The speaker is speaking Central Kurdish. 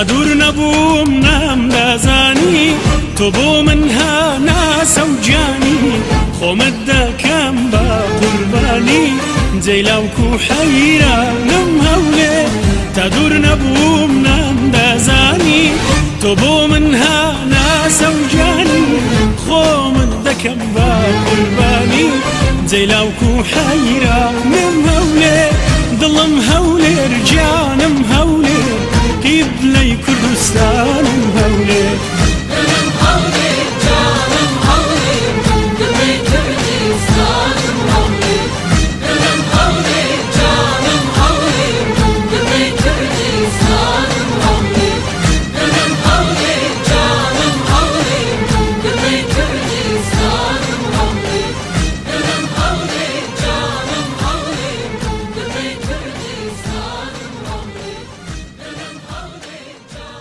تا دوور نەبووم نامدازانی تۆ بۆ من هاناسە و جانی خۆمت دەکەم بە قوربانی جەیلاوک و حەیرانم هەولێ تا دوور نەبووم نامدازانی تۆ بۆ من هاناسە و جانی خۆمت دەکەم بە قوربانی جەیلاوک و حەیرانم هەولێ دڵم هەولێر جانم هەولێر قیبلەی کوردستانم هەولێر